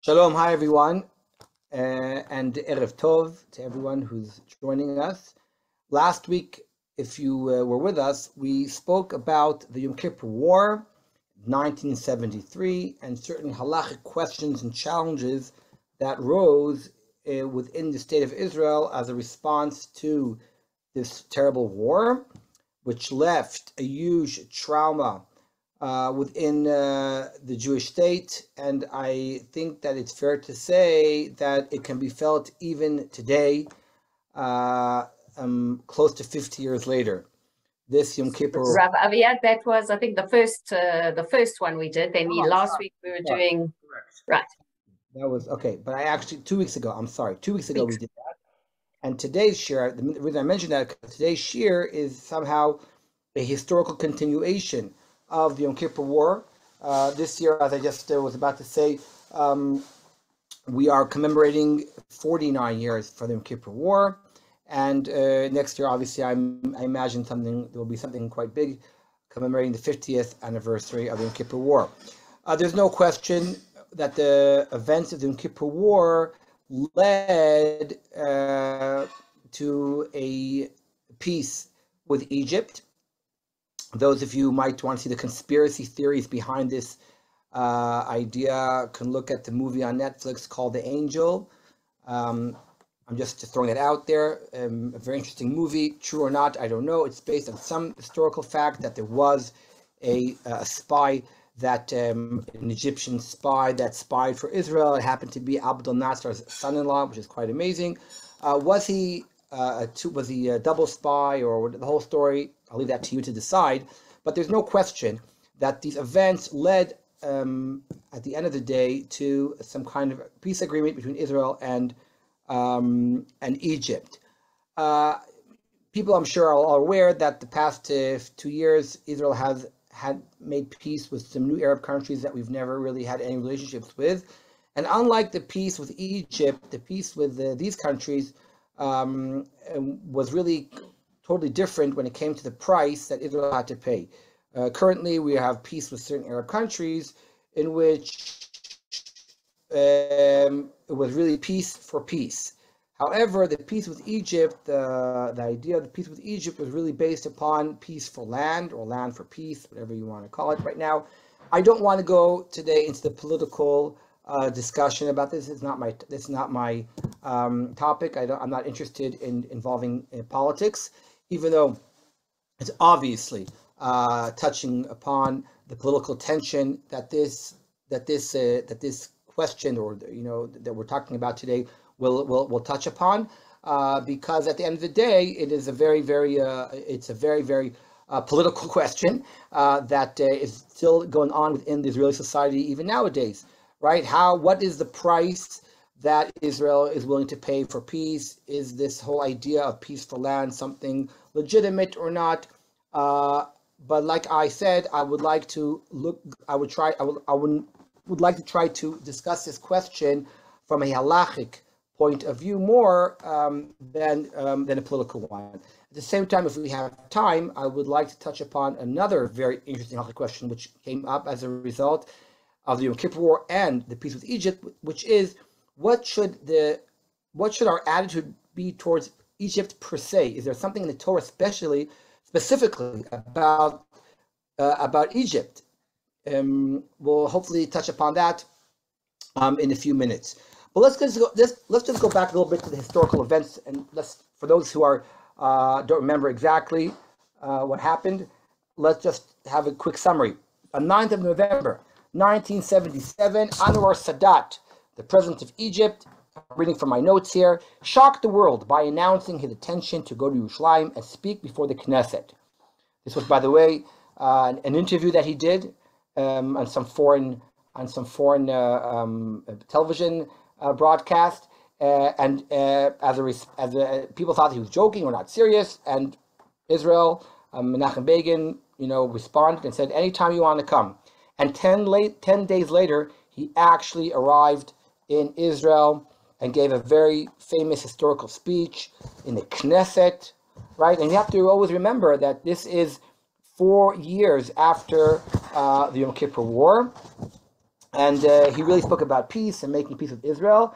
Shalom, hi everyone, and Erev Tov to everyone who's joining us. Last week, if you were with us, we spoke about the Yom Kippur War, 1973, and certain halachic questions and challenges that rose within the state of Israel as a response to this terrible war, which left a huge trauma within the Jewish state, and I think that it's fair to say that it can be felt even today, close to 50 years later. This Yom Kippur. Rav Aviad, that was, I think, the first one we did. Then last week we were doing. Correct. Right. That was okay, but I actually 2 weeks ago. I'm sorry, 2 weeks ago we did that. And today's shir, the reason I mentioned that, today's shir is somehow a historical continuation of the Yom Kippur War. This year, as I just was about to say, we are commemorating 49 years for the Yom Kippur War. And next year, obviously, I imagine there will be something quite big, commemorating the 50th anniversary of the Yom Kippur War. There's no question that the events of the Yom Kippur War led to a peace with Egypt. Those of you who might want to see the conspiracy theories behind this idea can look at the movie on Netflix called The Angel. I'm just throwing it out there. A very interesting movie. True or not, I don't know. It's based on some historical fact that there was a spy, that an Egyptian spy that spied for Israel. It happened to be Abdel Nasser's son-in-law, which is quite amazing. Was he a double spy, or the whole story? I'll leave that to you to decide. But there's no question that these events led, at the end of the day, to some kind of peace agreement between Israel and Egypt. People, I'm sure, are all aware that the past 2 years, Israel had made peace with some new Arab countries that we've never really had any relationships with. And unlike the peace with Egypt, the peace with these countries was really totally different when it came to the price that Israel had to pay. Currently, we have peace with certain Arab countries in which it was really peace for peace. However, the peace with Egypt, the idea of the peace with Egypt was really based upon peace for land, or land for peace, whatever you want to call it right now. I don't want to go today into the political discussion about this. It's not my topic. I'm not interested in involving politics, even though it's obviously touching upon the political tension that this question, or that we're talking about today, will touch upon, because at the end of the day, it is a very political question that is still going on within the Israeli society even nowadays, right? What is the price that Israel is willing to pay for peace? Is this whole idea of peace for land something legitimate or not? But like I said, I would like to try to discuss this question from a halachic point of view more than a political one. At the same time, if we have time, I would like to touch upon another very interesting halachic question which came up as a result of the Yom Kippur War and the peace with Egypt, which is what should our attitude be towards Egypt per se? Is there something in the Torah specifically about Egypt? We'll hopefully touch upon that in a few minutes. But let's just go back a little bit to the historical events, and for those who don't remember exactly what happened, let's just have a quick summary. On 9th of November, 1977, Anwar Sadat, the president of Egypt, reading from my notes here, shocked the world by announcing his intention to go to Yerushalayim and speak before the Knesset. This was, by the way, an interview that he did on some foreign television broadcast, and people thought he was joking or not serious, and Israel, Menachem Begin, responded and said, anytime you want to come. And 10 days later, he actually arrived in Israel and gave a very famous historical speech in the Knesset, right? And you have to always remember that this is 4 years after the Yom Kippur War. And he really spoke about peace and making peace with Israel.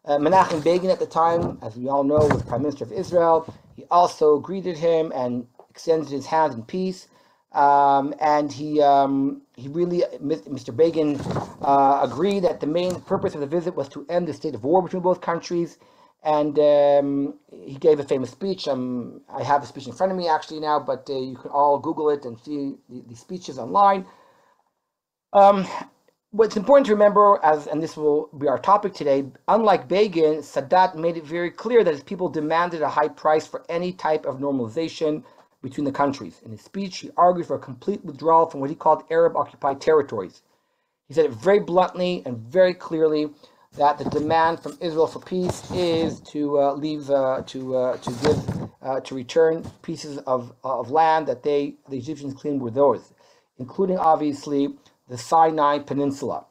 Menachem Begin at the time, as we all know, was Prime Minister of Israel. He also greeted him and extended his hand in peace. And he really, Mr. Begin, agreed that the main purpose of the visit was to end the state of war between both countries. And he gave a famous speech. I have the speech in front of me actually now, but you can all Google it and see the speeches online. What's important to remember, and this will be our topic today, unlike Begin, Sadat made it very clear that his people demanded a high price for any type of normalization between the countries. In his speech, he argued for a complete withdrawal from what he called Arab-occupied territories. He said it very bluntly and very clearly that the demand from Israel for peace is to return pieces of land that the Egyptians claimed were theirs, including obviously the Sinai Peninsula,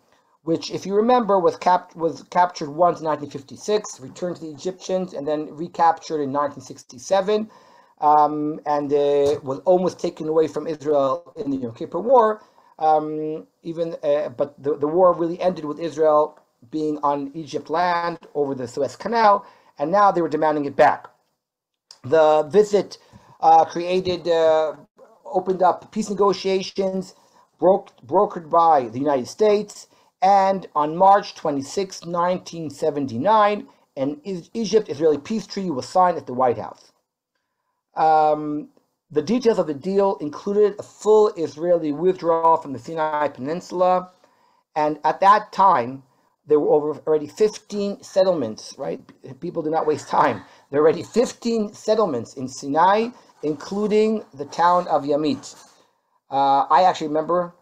which, if you remember, was captured once in 1956, returned to the Egyptians, and then recaptured in 1967, and was almost taken away from Israel in the Yom Kippur War. But the war really ended with Israel being on Egypt land over the Suez Canal, and now they were demanding it back. The visit opened up peace negotiations brokered by the United States, and on March 26, 1979, an Egypt-Israeli peace treaty was signed at the White House. The details of the deal included a full Israeli withdrawal from the Sinai Peninsula, and at that time, there were already 15 settlements, right? People do not waste time. There were already 15 settlements in Sinai, including the town of Yamit. I actually remember,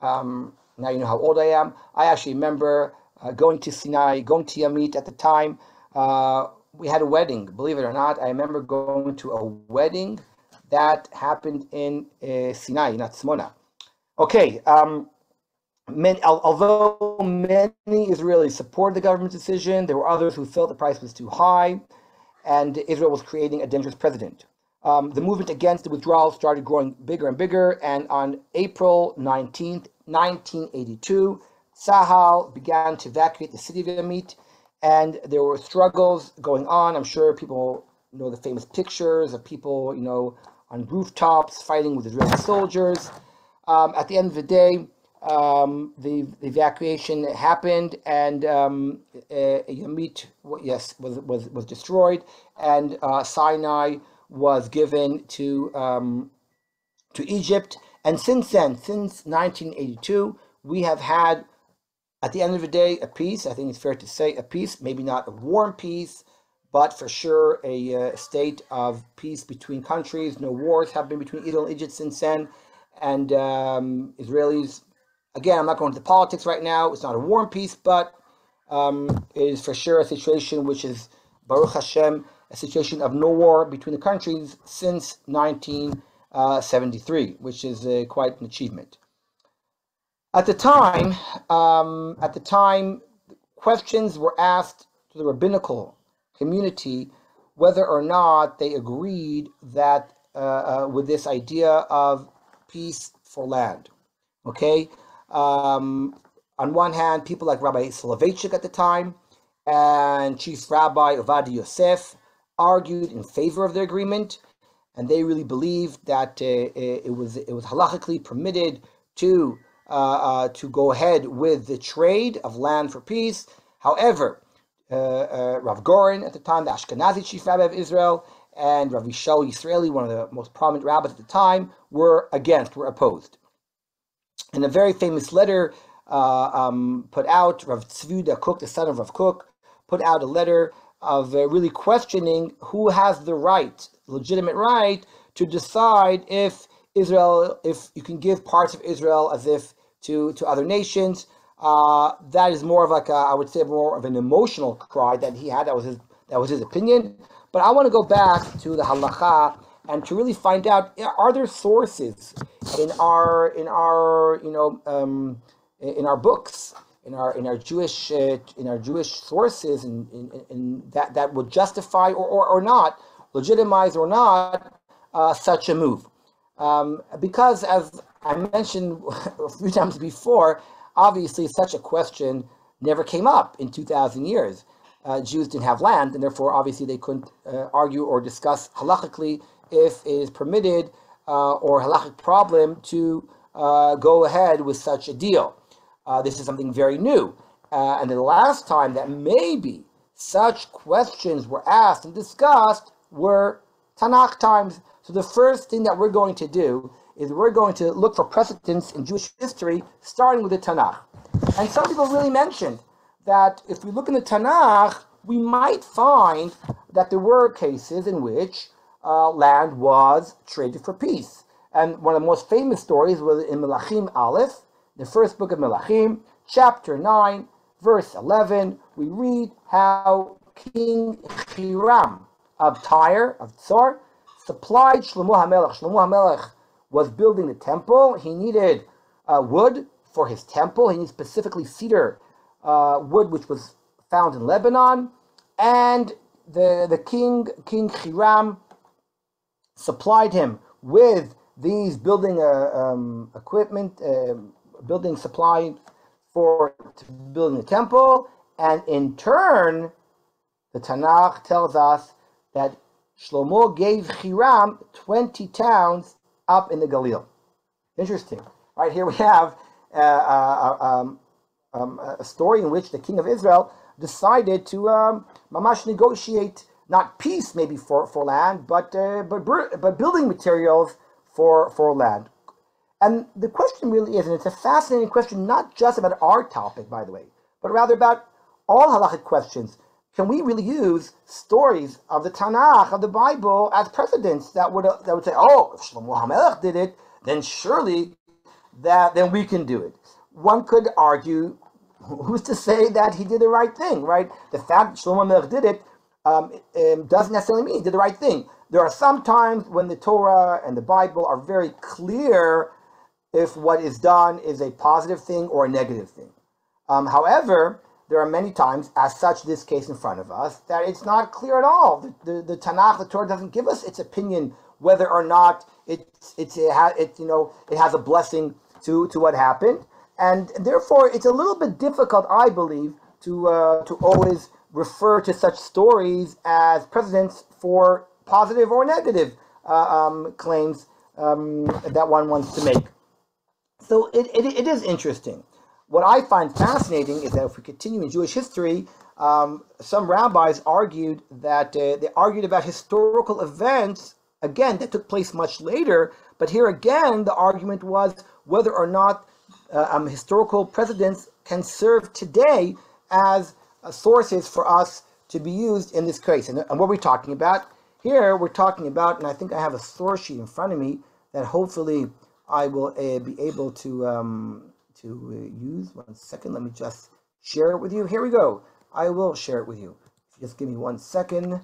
now you know how old I am, I actually remember going to Sinai, going to Yamit at the time. We had a wedding, believe it or not. I remember going to a wedding that happened in Sinai, not Smona. Okay, although many Israelis supported the government's decision, there were others who felt the price was too high, and Israel was creating a dangerous precedent. The movement against the withdrawal started growing bigger and bigger, and on April 19th, 1982, Tzahal began to evacuate the city of Yamit, and there were struggles going on. I'm sure people know the famous pictures of people, on rooftops fighting with Israeli soldiers. At the end of the day, the evacuation happened, and Yamit, was destroyed, and Sinai was given to Egypt. And since then, since 1982, we have had, at the end of the day, a peace. I think it's fair to say a peace, maybe not a warm peace, but for sure a state of peace between countries. No wars have been between Israel and Egypt since then. And Israelis, again, I'm not going into politics right now. It's not a warm peace, but it is for sure a situation which is, Baruch Hashem, a situation of no war between the countries since 1973, which is quite an achievement. At the time, questions were asked to the rabbinical community whether or not they agreed that with this idea of peace for land. Okay, on one hand, people like Rabbi Soloveitchik at the time and Chief Rabbi Ovadia Yosef argued in favor of the agreement, and they really believed that it was halachically permitted to go ahead with the trade of land for peace. However, Rav Goren at the time, the Ashkenazi chief rabbi of Israel, and Rav Yishal Yisraeli, one of the most prominent rabbis at the time, were opposed. In a very famous letter put out, Rav Tzvi Cook, the son of Rav Cook, put out a letter of really questioning who has the legitimate right, to decide if you can give parts of Israel as if to other nations. That is more of I would say more of an emotional cry that he had. That was his opinion. But I want to go back to the halacha and to really find out, are there sources in our books, in our Jewish sources, in that would justify or not, legitimize or not such a move. Because, as I mentioned a few times before, obviously such a question never came up in 2,000 years. Jews didn't have land, and therefore obviously they couldn't argue or discuss halachically if it is permitted or halachic problem to go ahead with such a deal. This is something very new. And the last time that maybe such questions were asked and discussed were Tanakh times. So the first thing that we're going to do is we're going to look for precedents in Jewish history, starting with the Tanakh. And some people really mentioned that if we look in the Tanakh, we might find that there were cases in which land was traded for peace. And one of the most famous stories was in Melachim Aleph, the first book of Melachim, chapter 9, verse 11. We read how King Hiram of Tyre, of Tzor, supplied Shlomo HaMelech. Shlomo HaMelech was building the temple. He needed wood for his temple. He needed specifically cedar wood, which was found in Lebanon. And the King Hiram supplied him with these building equipment, building supply for building the temple. And in turn, the Tanakh tells us that Shlomo gave Hiram 20 towns up in the Galil. Interesting. Right here we have a story in which the king of Israel decided to mamash negotiate, not peace maybe for land, but building materials for land. And the question really is, and it's a fascinating question, not just about our topic, by the way, but rather about all halachic questions. Can we really use stories of the Tanakh, of the Bible, as precedents that would say, oh, if Shlomo HaMelech did it, then surely then we can do it? One could argue, who's to say that he did the right thing, right? The fact that Shlomo HaMelech did it doesn't necessarily mean he did the right thing. There are some times when the Torah and the Bible are very clear if what is done is a positive thing or a negative thing. However, there are many times, as such this case in front of us, that it's not clear at all. The Tanakh, the Torah, doesn't give us its opinion whether or not it has a blessing to what happened, and therefore it's a little bit difficult, I believe, to always refer to such stories as precedents for positive or negative claims that one wants to make. So it is interesting. What I find fascinating is that if we continue in Jewish history, some rabbis argued that they argued about historical events, again, that took place much later, but here again, the argument was whether or not historical precedents can serve today as sources for us to be used in this case. And what we're talking about here, we're talking about, and I think I have a source sheet in front of me that hopefully I will be able to use. 1 second, let me just share it with you. Here we go. I will share it with you. Just give me 1 second.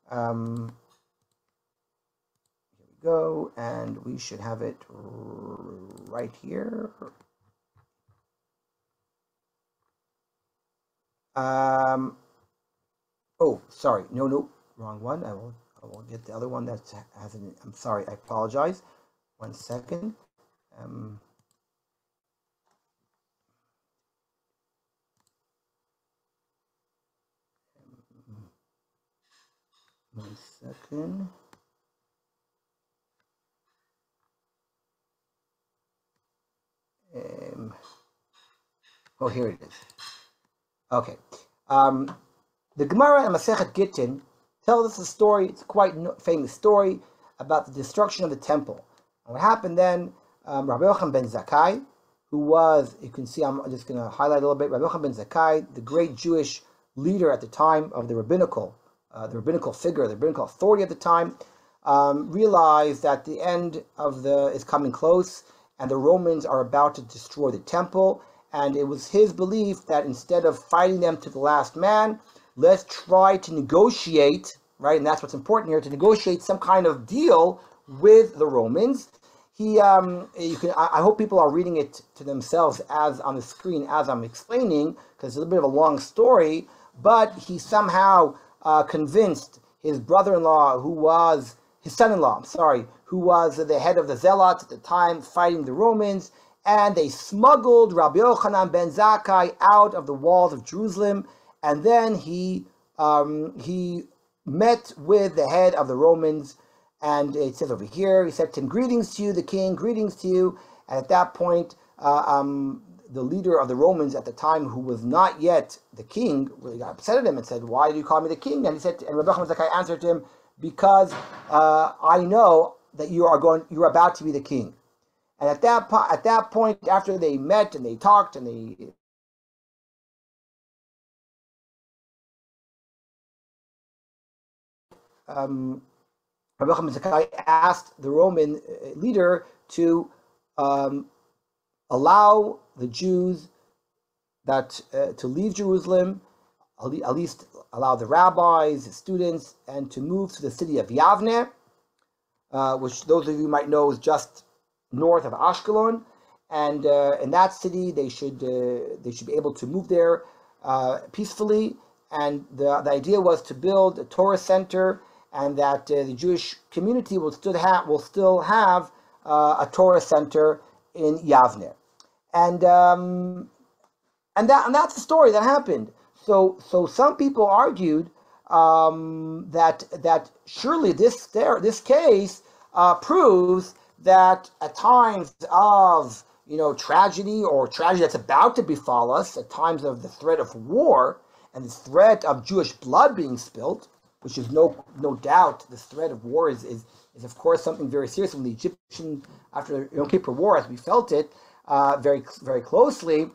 Here we go, and we should have it right here. Oh, sorry. No, wrong one. I will get the other one that has an. I'm sorry. I apologize. 1 second. 1 second. Oh, here it is. Okay. The Gemara in Masechet Gittin tells us a story. It's a quite famous story about the destruction of the temple. And what happened then? Rabbi Yochanan ben Zakkai, who was, you can see, I'm just going to highlight a little bit. Rabbi Yochanan ben Zakkai, the great Jewish leader at the time of the rabbinical figure, the rabbinical authority at the time, realized that the end of is coming close, and the Romans are about to destroy the temple. And it was his belief that instead of fighting them to the last man, let's try to negotiate, right? And that's what's important here, to negotiate some kind of deal with the Romans. I hope people are reading it to themselves as on the screen as I'm explaining, because it's a little bit of a long story. But he somehow convinced his brother-in-law, his son-in-law, who was the head of the Zealots at the time, fighting the Romans. and they smuggled Rabbi Yochanan ben Zakkai out of the walls of Jerusalem, and then he met with the head of the Romans, and it says over here, he said to him, "Greetings to you, the king, greetings to you." And at that point, the leader of the Romans at the time, who was not yet the king, really got upset at him and said, "Why do you call me the king?" And he said, and Rabbi Yochanan ben Zakkai answered him, "Because I know that you're about to be the king." And at that point, after they met and they talked and they Rabbi Yochanan ben Zakkai asked the Roman leader to allow the Jews that to leave Jerusalem, at least allow the rabbis, the students, and to move to the city of Yavne, which those of you might know is just north of Ashkelon. And in that city, they should be able to move there peacefully. And the idea was to build a Torah center, and that the Jewish community will still have a Torah center in Yavne. And that's the story that happened. So some people argued that surely this case proves that at times of tragedy, or tragedy that's about to befall us, at times of the threat of war and the threat of Jewish blood being spilled, which is no doubt, the threat of war is of course something very serious. When the Egyptian, after the Yom Kippur War, as we felt it very very closely,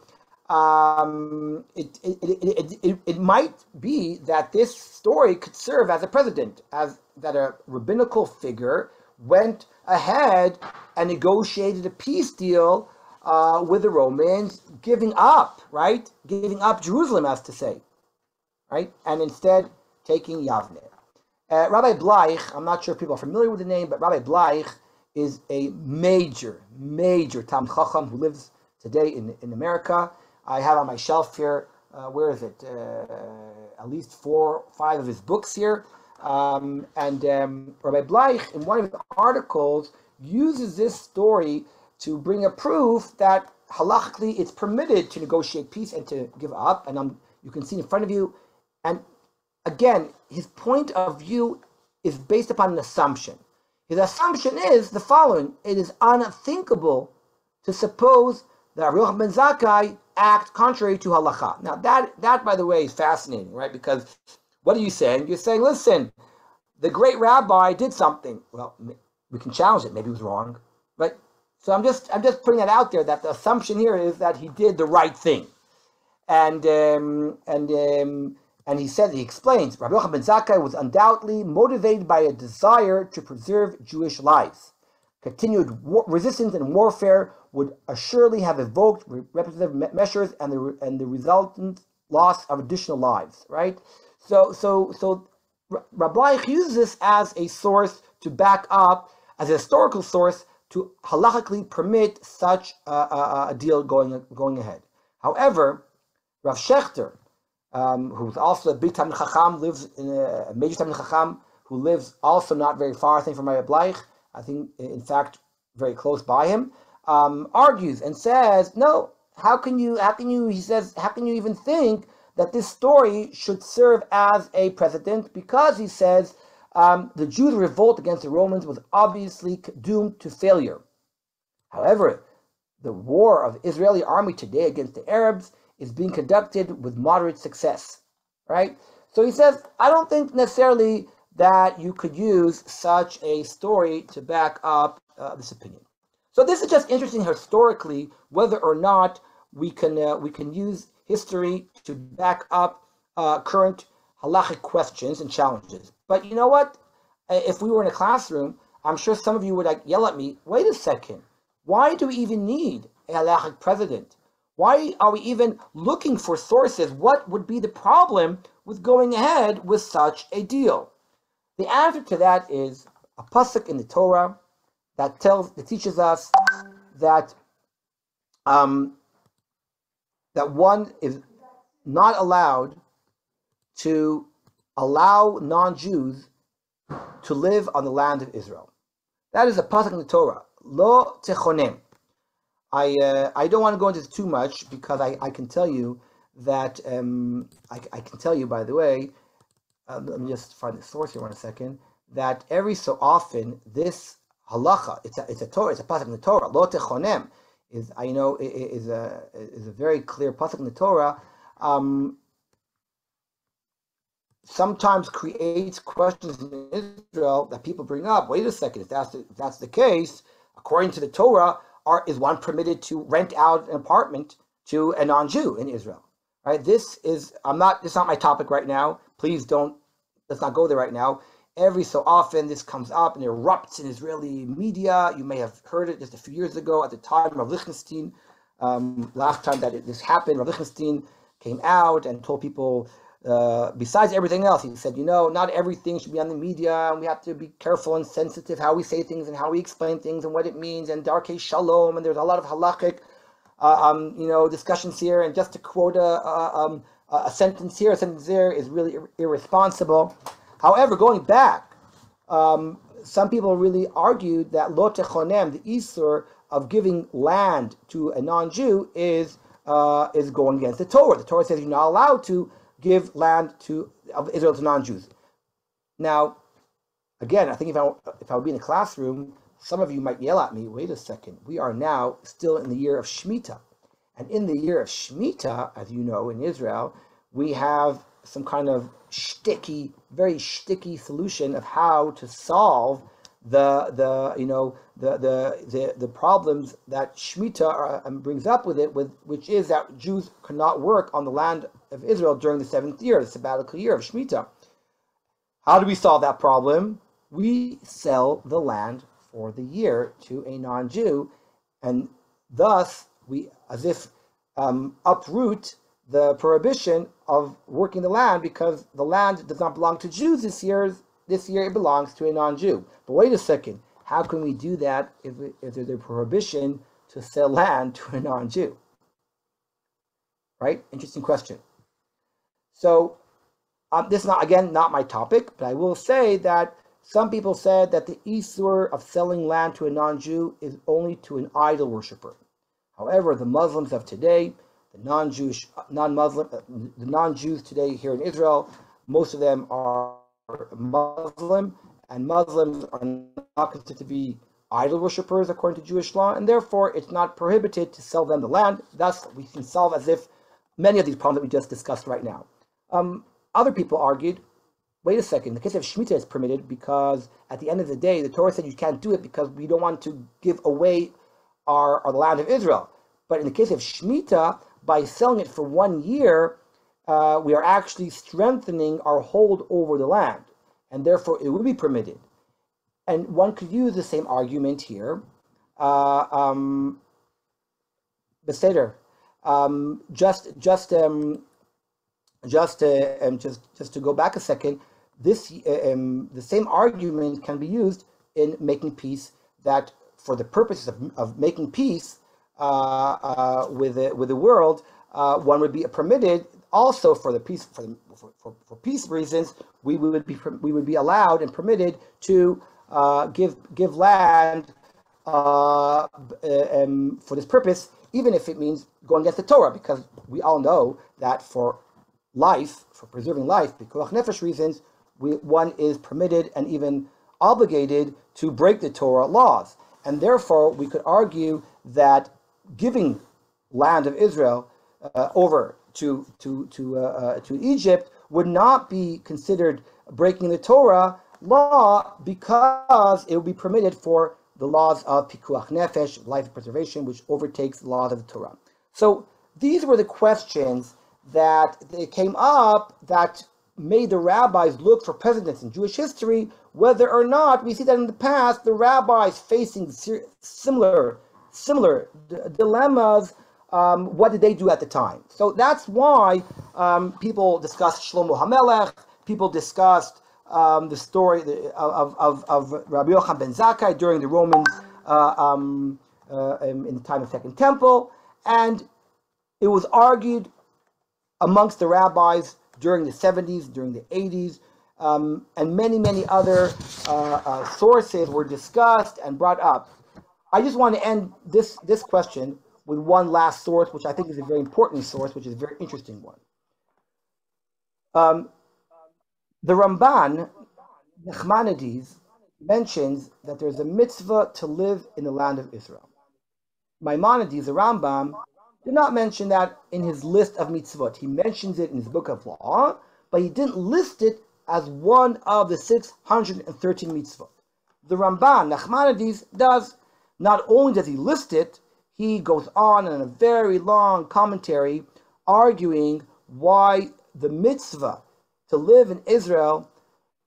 it might be that this story could serve as a precedent, as that a rabbinical figure went ahead and negotiated a peace deal with the Romans, giving up Jerusalem, as to say, right, and instead taking Yavne. Rabbi Bleich, I'm not sure if people are familiar with the name, but Rabbi Bleich is a major Talmid Chacham who lives today in America. I have on my shelf here, where is it? At least 4 or 5 of his books here. And Rabbi Bleich, in one of his articles, uses this story to bring a proof that halachically it's permitted to negotiate peace and to give up. And you can see in front of you. And again, his point of view is based upon an assumption. His assumption is the following: it is unthinkable to suppose that Rabbi Yochanan ben Zakkai act contrary to halacha. Now that by the way is fascinating, right? Because what are you saying? You're saying, listen, the great rabbi did something. Well, we can challenge it. Maybe it was wrong, right? So I'm just putting that out there, that the assumption here is that he did the right thing, and he explains, Rabbi Yochanan ben Zakkai was undoubtedly motivated by a desire to preserve Jewish lives. Continued resistance and warfare would assuredly have evoked repressive measures and the resultant loss of additional lives. Right. So Rabbi Bleich uses this as a source to back up, as a historical source to halachically permit such a deal going ahead. However, Rav Shechter, who's also a big Talmid Chacham, lives in a major Talmid Chacham, who lives also not very far, I think, from Rabbi Bleich, I think, in fact, very close by him, argues and says, no, how can you even think that this story should serve as a precedent? Because he says the Jews' revolt against the Romans was obviously doomed to failure. However, the war of the Israeli army today against the Arabs is being conducted with moderate success, right? So he says, I don't think necessarily that you could use such a story to back up this opinion. So this is just interesting historically, whether or not we can use history to back up current halachic questions and challenges. But you know what? If we were in a classroom, I'm sure some of you would yell at me, wait a second, why do we even need a halachic precedent? Why are we even looking for sources? What would be the problem with going ahead with such a deal? The answer to that is a pasuk in the Torah that teaches us that that one is not allowed to allow non-Jews to live on the land of Israel. That is a pasuk in the Torah. Lo techonem. I don't want to go into this too much because I can tell you that I can tell you, by the way, let me just find the source here one second, that every so often this halacha, it's a Torah, it's a pasuk in the Torah, lo techonem, is a very clear pasuk in the Torah. Sometimes creates questions in Israel that people bring up. Wait a second, if that's the case, according to the Torah, is one permitted to rent out an apartment to a non-Jew in Israel? Right? This is not my topic right now. Please let's not go there right now. Every so often this comes up and erupts in Israeli media. You may have heard it just a few years ago at the time of Lichtenstein. Last time that this happened, Rav Lichtenstein came out and told people, besides everything else, he said, not everything should be on the media, and we have to be careful and sensitive how we say things and how we explain things and what it means, and darkei shalom, and there's a lot of halachic, discussions here. And just to quote a sentence here, a sentence there is really irresponsible. However, going back, some people really argued that lo techonem, the isur of giving land to a non-Jew, is going against the Torah. The Torah says you're not allowed to give land of Israel to non-Jews. Now, again, I think if I would be in a classroom, some of you might yell at me, wait a second, we are now still in the year of Shemitah. And in the year of Shemitah, as you know, in Israel, we have some kind of very shticky solution of how to solve the problems that Shemitah brings up with it, which is that Jews cannot work on the land of Israel during the 7th year, the sabbatical year of Shemitah. How do we solve that problem? We sell the land for the year to a non-Jew, and thus we uproot the prohibition of working the land, because the land does not belong to Jews this year. This year it belongs to a non-Jew. But wait a second, how can we do that if there's a prohibition to sell land to a non-Jew? Right? Interesting question. So this is not my topic, but I will say that some people said that the isur of selling land to a non-Jew is only to an idol worshiper. However, the Muslims of today, the non-Jews today here in Israel, most of them are Muslim, and Muslims are not considered to be idol worshippers according to Jewish law, and therefore it's not prohibited to sell them the land. Thus, we can solve as if many of these problems that we just discussed right now. Other people argued, wait a second, the case of Shemitah is permitted because at the end of the day, the Torah said you can't do it because we don't want to give away the land of Israel. But in the case of Shemitah, by selling it for 1 year, we are actually strengthening our hold over the land, and therefore it would be permitted. And one could use the same argument here. Beseder, just to go back a second, the same argument can be used in making peace, that for the purposes of making peace with the world, one would be permitted also for the peace for peace reasons. We would be allowed and permitted to give land for this purpose, even if it means going against the Torah, because we all know that for preserving life, pikuach nefesh reasons, one is permitted and even obligated to break the Torah laws. And therefore, we could argue that giving land of Israel over to Egypt would not be considered breaking the Torah law, because it would be permitted for the laws of pikuach nefesh, life preservation, which overtakes the laws of the Torah. So these were the questions that they came up that made the rabbis look for precedents in Jewish history, whether or not we see that in the past the rabbis facing similar dilemmas, what did they do at the time? So that's why people discussed Shlomo HaMelech, people discussed the story of Rabbi Yochanan ben Zakkai during the Romans in the time of Second Temple, and it was argued amongst the rabbis during the 70s, during the 80s, and many other sources were discussed and brought up. I just want to end this question with one last source, which I think is a very important source, which is a very interesting one. The Ramban, Nachmanides, mentions that there's a mitzvah to live in the land of Israel. Maimonides, the Rambam, did not mention that in his list of mitzvot. He mentions it in his book of law, but he didn't list it as one of the 613 mitzvot. The Ramban, Nachmanides, does. Not only does he list it, he goes on in a very long commentary arguing why the mitzvah to live in Israel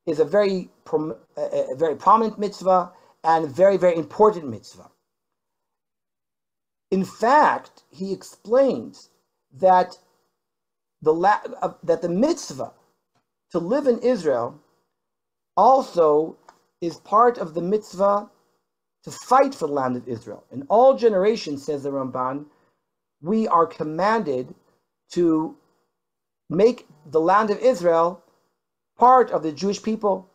is a very prominent mitzvah and very, very important mitzvah. In fact, he explains that the mitzvah to live in Israel also is part of the mitzvah to fight for the land of Israel. In all generations, says the Ramban, we are commanded to make the land of Israel part of the Jewish people.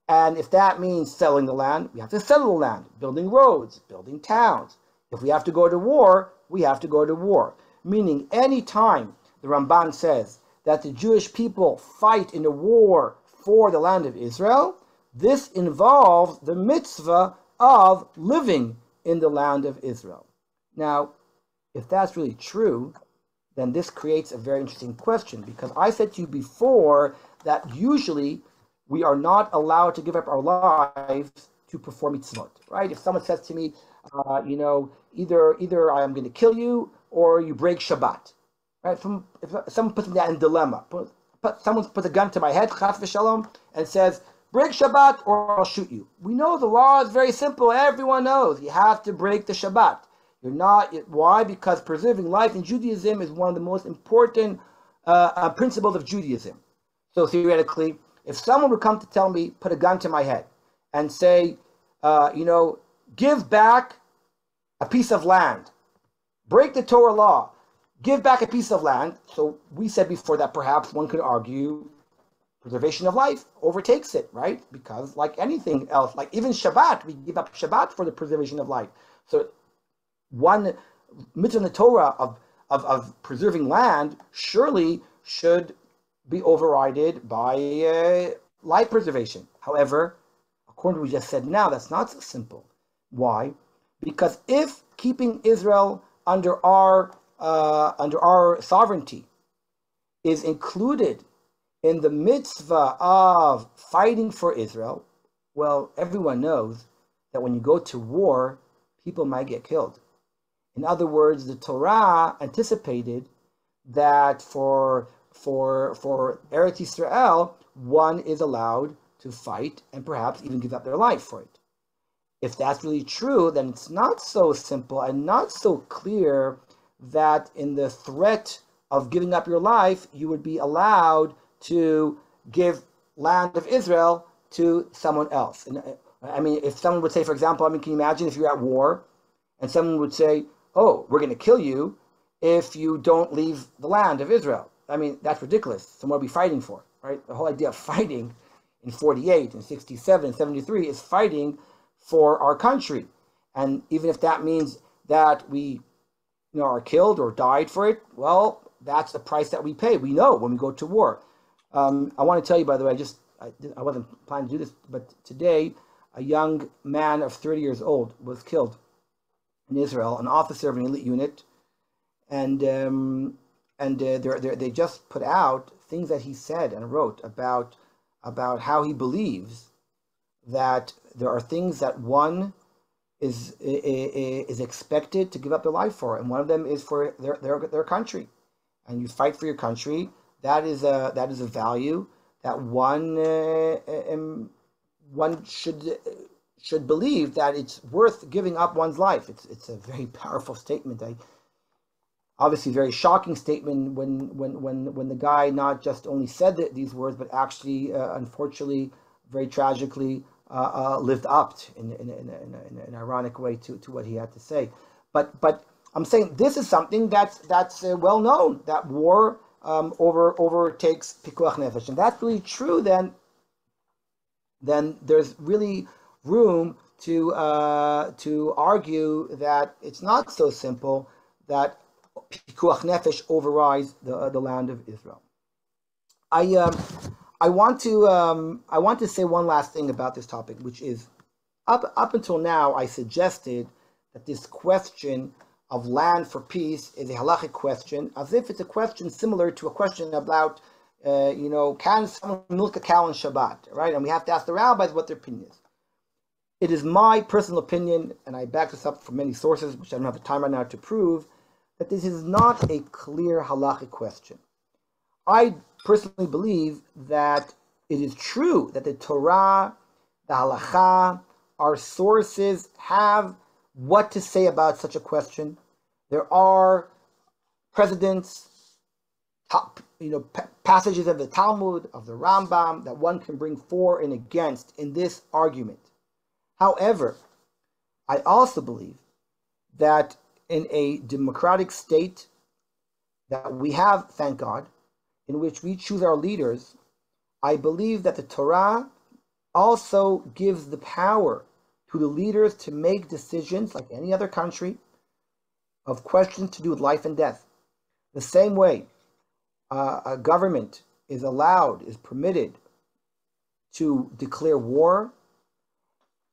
And if that means selling the land, we have to sell the land, building roads, building towns. If we have to go to war, we have to go to war. Meaning, any time the Ramban says that the Jewish people fight in a war for the land of Israel, this involves the mitzvah of living in the land of Israel. Now, if that's really true, then this creates a very interesting question, because I said to you before that usually we are not allowed to give up our lives to perform mitzvot, right? If someone says to me, either I am going to kill you or you break Shabbat, right? If someone puts me in a dilemma, someone puts a gun to my head, chas v'shalom, and says, break Shabbat or I'll shoot you. We know the law is very simple. Everyone knows you have to break the Shabbat. Why? Because preserving life in Judaism is one of the most important principles of Judaism. So theoretically, if someone would come to tell me, put a gun to my head and say, give back a piece of land, break the Torah law, give back a piece of land. So we said before that perhaps one could argue preservation of life overtakes it, right? Because like anything else, like even Shabbat, we give up Shabbat for the preservation of life. So one mitzvah in the Torah of preserving land surely should be overridden by life preservation. However, according to what we just said now, that's not so simple. Why? Because if keeping Israel under our sovereignty is included in the mitzvah of fighting for Israel, well, everyone knows that when you go to war, people might get killed. In other words, the Torah anticipated that for Eretz Yisrael, one is allowed to fight and perhaps even give up their life for it. If that's really true, then it's not so simple and not so clear that in the threat of giving up your life, you would be allowed to give land of Israel to someone else. And I mean, if someone would say, for example, can you imagine if you're at war and someone would say, oh, we're going to kill you if you don't leave the land of Israel. I mean, that's ridiculous. So what are we fighting for, right? The whole idea of fighting in 48 and 67 and 73 is fighting for our country. And even if that means that we are killed or died for it, well, that's the price that we pay. We know when we go to war. I want to tell you, by the way, I wasn't planning to do this, but today a young man of 30 years old was killed in Israel, an officer of an elite unit, and they just put out things that he said and wrote about how he believes that there are things that one is expected to give up their life for, and one of them is for their country. And you fight for your country. That is a value that one should believe that it's worth giving up one's life. It's a very powerful statement. Obviously, very shocking statement when the guy not just only said these words, but actually, unfortunately, very tragically, lived up in an ironic way to what he had to say. But I'm saying this is something that's well known, that war overtakes pikuach nefesh, and that's really true. Then there's really room to argue that it's not so simple that pikuach nefesh overrides the land of Israel. I want to say one last thing about this topic, which is up until now I suggested that this question of land for peace is a halachic question, as if it's a question similar to a question about can someone milk a cow on Shabbat, right? And we have to ask the rabbis what their opinion is. It is my personal opinion, and I back this up from many sources, which I don't have the time right now to prove, that this is not a clear halachic question. I personally believe that it is true that the Torah, the Halacha, our sources have what to say about such a question. There are precedents, passages of the Talmud, of the Rambam, that one can bring for and against in this argument. However, I also believe that in a democratic state that we have, thank God, in which we choose our leaders, I believe that the Torah also gives the power to the leaders to make decisions, like any other country, of questions to do with life and death. The same way a government is permitted to declare war,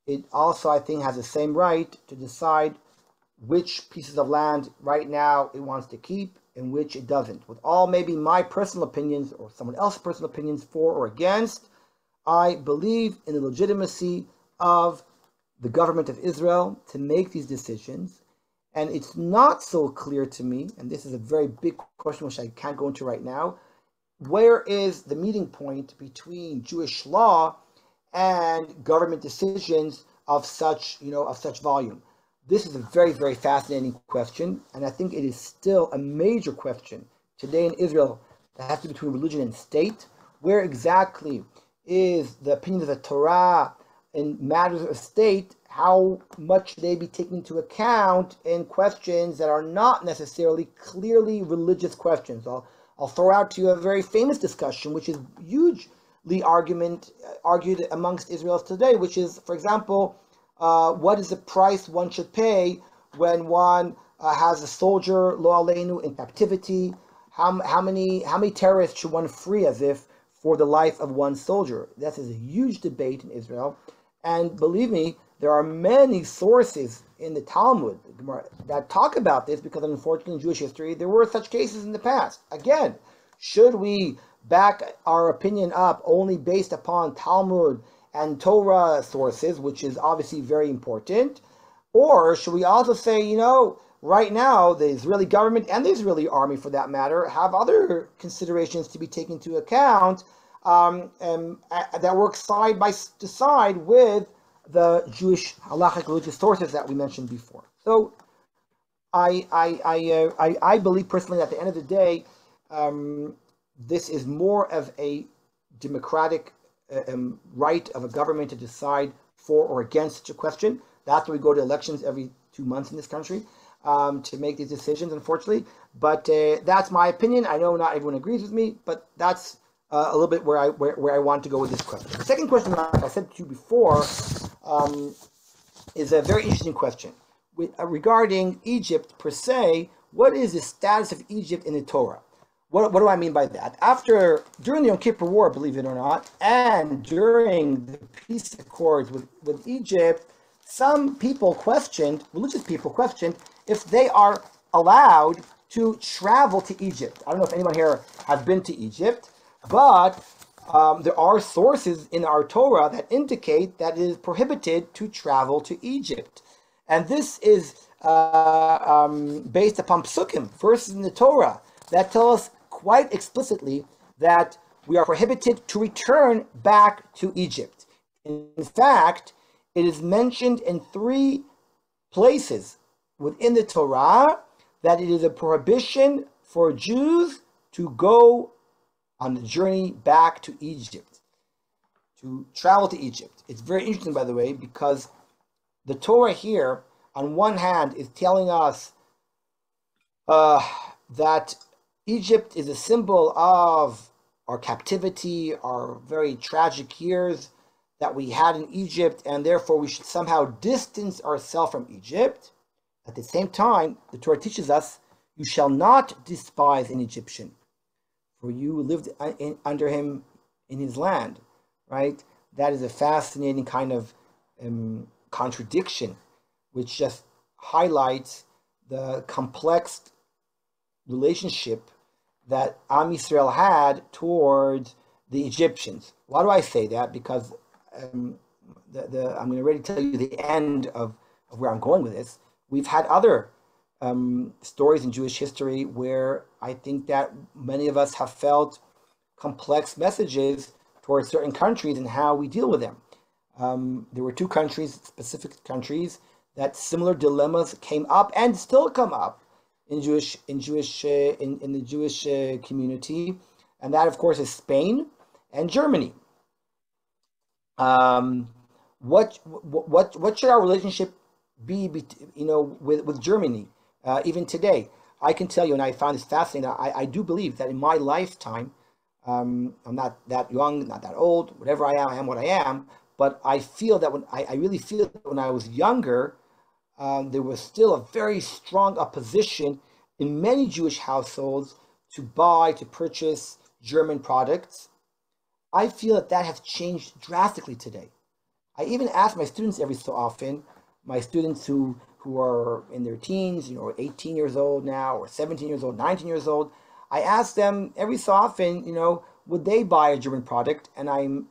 it also, I think, has the same right to decide which pieces of land right now it wants to keep and which it doesn't. With all maybe my personal opinions or someone else's personal opinions for or against, I believe in the legitimacy of the government of Israel to make these decisions. And it's not so clear to me, and this is a very big question which I can't go into right now, where is the meeting point between Jewish law and government decisions of such volume? This is a very, very fascinating question, and I think it is still a major question today in Israel that has to do between religion and state. Where exactly is the opinion of the Torah in matters of state? How much should they be taken into account in questions that are not necessarily clearly religious questions? I'll throw out to you a very famous discussion, which is hugely argued amongst Israelis today, which is, for example, what is the price one should pay when one has a soldier, lo aleinu, in captivity? How many terrorists should one free as if for the life of one soldier? That is a huge debate in Israel, and believe me, there are many sources in the Talmud that talk about this, because unfortunately in Jewish history there were such cases in the past. Again, should we back our opinion up only based upon Talmud and Torah sources, which is obviously very important? Or should we also say, right now the Israeli government and the Israeli army, for that matter, have other considerations to be taken into account that work side by side with the Jewish halachic religious sources that we mentioned before. So I believe personally, at the end of the day, this is more of a democratic right of a government to decide for or against such a question. That's why we go to elections every 2 months in this country to make these decisions, unfortunately. But that's my opinion. I know not everyone agrees with me, but that's a little bit where I want to go with this question. The second question, like I said to you before, is a very interesting question regarding Egypt per se. What is the status of Egypt in the Torah? What do I mean by that? During the Yom Kippur War, believe it or not, and during the peace accords with Egypt, some religious people questioned if they are allowed to travel to Egypt. I don't know if anyone here has been to Egypt, but there are sources in our Torah that indicate that it is prohibited to travel to Egypt. And this is based upon psukim, verses in the Torah, that tell us quite explicitly that we are prohibited to return back to Egypt. In fact, it is mentioned in 3 places within the Torah that it is a prohibition for Jews to go on the journey back to Egypt, to travel to Egypt. It's very interesting, by the way, because the Torah here, on one hand, is telling us that Egypt is a symbol of our captivity, our very tragic years, that we had in Egypt, and therefore we should somehow distance ourselves from Egypt. At the same time, the Torah teaches us, you shall not despise an Egyptian, for you lived under him in his land, right? That is a fascinating kind of contradiction, which just highlights the complex relationship that Am Yisrael had towards the Egyptians. Why do I say that? Because I'm going to already tell you the end of where I'm going with this. We've had other stories in Jewish history where I think that many of us have felt complex messages towards certain countries and how we deal with them. There were two countries, specific countries, that similar dilemmas came up and still come up in the Jewish community, and that, of course, is Spain and Germany. What should our relationship be, with Germany, even today? I can tell you, and I found this fascinating. I do believe that in my lifetime, I'm not that young, not that old, whatever I am what I am. But I feel that I really feel that when I was younger, there was still a very strong opposition in many Jewish households to purchase German products. I feel that has changed drastically today. I even ask my students every so often, my students who are in their teens, 18 years old now, or 17 years old, 19 years old, I ask them every so often, would they buy a German product? And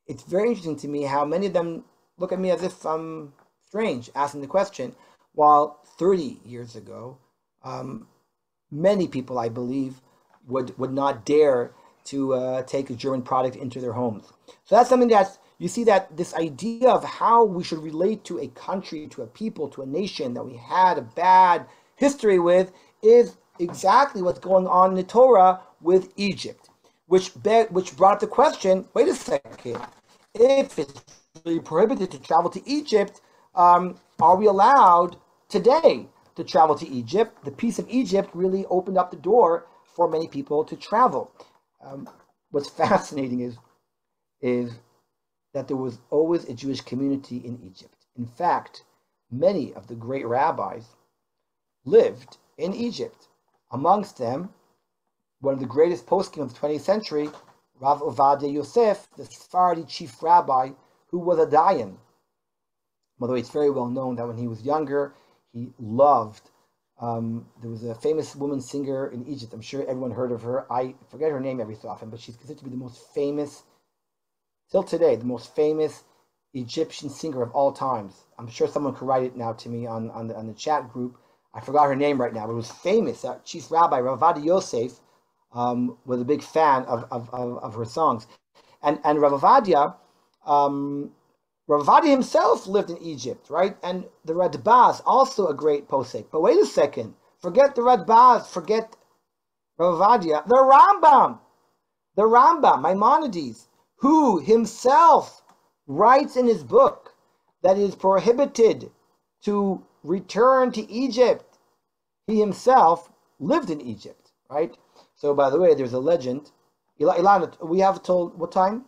it's very interesting to me how many of them look at me as if I'm strange asking the question, while 30 years ago, many people, I believe, would not dare to take a German product into their homes. So that's something that you see, that this idea of how we should relate to a country, to a people, to a nation that we had a bad history with is exactly what's going on in the Torah with Egypt, which brought up the question, wait a second, if it's really prohibited to travel to Egypt, are we allowed today to travel to Egypt? The Peace of Egypt really opened up the door for many people to travel. What's fascinating is that there was always a Jewish community in Egypt. In fact, many of the great rabbis lived in Egypt. Amongst them, one of the greatest poskim of the 20th century, Rav Ovadia Yosef, the Sephardi chief rabbi, who was a Dayan. By the way, it's very well known that when he was younger, he loved, there was a famous woman singer in Egypt. I'm sure everyone heard of her. I forget her name every so often, but she's considered to be the most famous, till today, the most famous Egyptian singer of all times. I'm sure someone could write it now to me on the chat group. I forgot her name right now, but it was famous. Chief Rabbi Rav Ovadia Yosef was a big fan of her songs. And Rav Ovadia himself lived in Egypt, right? And the Radbaz, also a great posek. But wait a second, forget the Radbaz, forget Rav Ovadia. The Rambam, Maimonides, who himself writes in his book that it is prohibited to return to Egypt. He himself lived in Egypt, right? So, by the way, there's a legend. Ilana, we have told what time?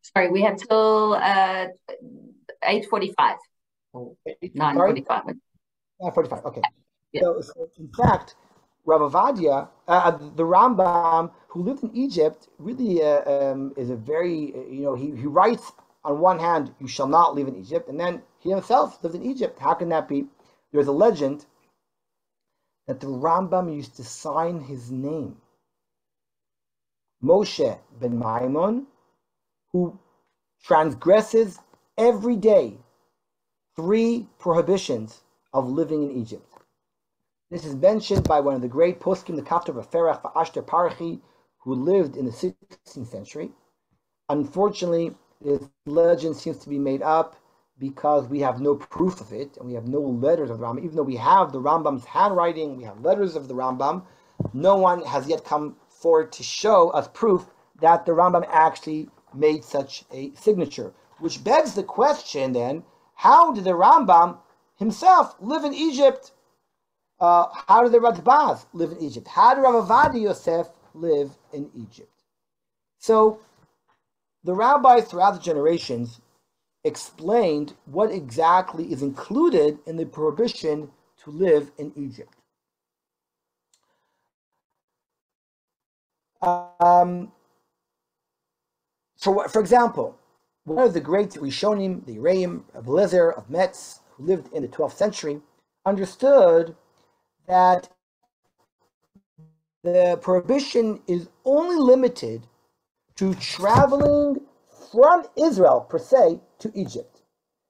Sorry, we have till 8:45 or 9:45. 9:45. Okay. Yeah. So in fact, Rav Ovadia, the Rambam, who lived in Egypt, really is a very, he writes on one hand, you shall not live in Egypt, and then he himself lived in Egypt. How can that be? There's a legend that the Rambam used to sign his name. Moshe ben Maimon, who transgresses every day 3 prohibitions of living in Egypt. This is mentioned by one of the great poskim, the Kaftor Beferach Va'ashter Parchi, who lived in the 16th century. Unfortunately, this legend seems to be made up because we have no proof of it, and we have no letters of the Rambam. Even though we have the Rambam's handwriting, we have letters of the Rambam, no one has yet come forward to show us proof that the Rambam actually made such a signature. Which begs the question then, how did the Rambam himself live in Egypt? How did the Radbaz live in Egypt? How did Rav Ovadia Yosef live in Egypt? So the rabbis throughout the generations explained what exactly is included in the prohibition to live in Egypt. So, for example, one of the great Rishonim, the Reim of Lezer of Metz, who lived in the 12th century, understood that the prohibition is only limited to traveling from Israel, per se, to Egypt.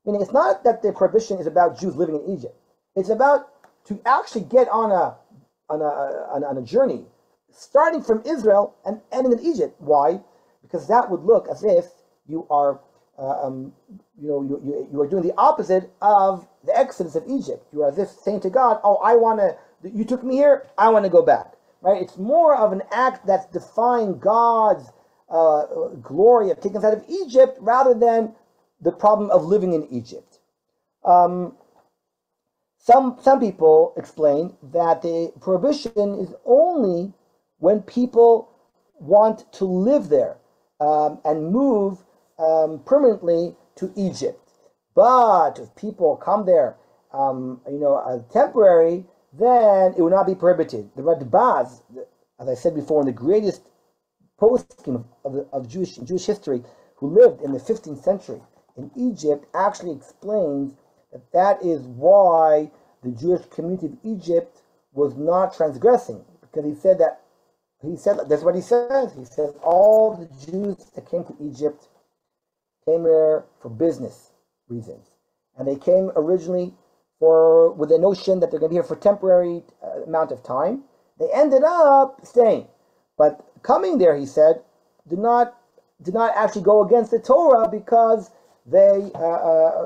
Meaning, it's not that the prohibition is about Jews living in Egypt. It's about to actually get on a journey, starting from Israel and ending in Egypt. Why? Because that would look as if you are, you are doing the opposite of the exodus of Egypt. You are as if saying to God, "Oh, you took me here. I want to go back." Right? It's more of an act that's defying God's glory of taking us out of Egypt, rather than the problem of living in Egypt. Some people explain that the prohibition is only when people want to live there and move permanently to Egypt. But if people come there, as temporary, then it will not be prohibited. The Radbaz, as I said before, in the greatest postscript of Jewish history, who lived in the 15th century in Egypt, actually explains that is why the Jewish community of Egypt was not transgressing, because he said that's what he says. He says all the Jews that came to Egypt came there for business reasons, and they came originally with the notion that they're going to be here for a temporary amount of time. They ended up staying, but coming there, he said, did not actually go against the Torah, because they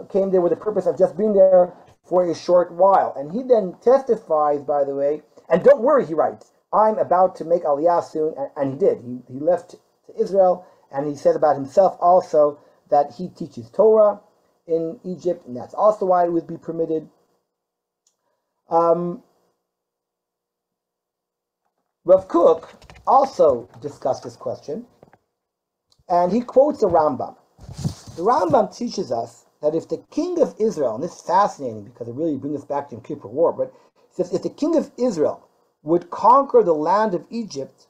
came there with the purpose of just being there for a short while. And he then testifies, by the way, and don't worry, he writes, I'm about to make Aliyah soon, and he did. He left to Israel, and he said about himself also that he teaches Torah in Egypt, and that's also why it would be permitted. Rav Kook also discussed this question, and he quotes the Rambam. The Rambam teaches us that if the king of Israel, and this is fascinating because it really brings us back to the Yom Kippur War, but it says if the king of Israel would conquer the land of Egypt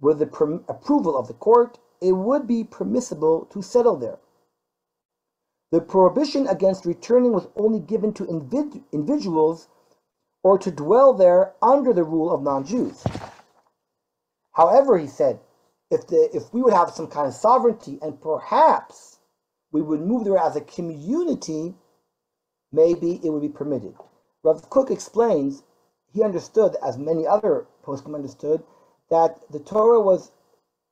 with the approval of the court, it would be permissible to settle there. The prohibition against returning was only given to individuals or to dwell there under the rule of non-Jews. However, he said, if we would have some kind of sovereignty and perhaps we would move there as a community, maybe it would be permitted. Rav Kook explains he understood, as many other poskim understood, that the Torah was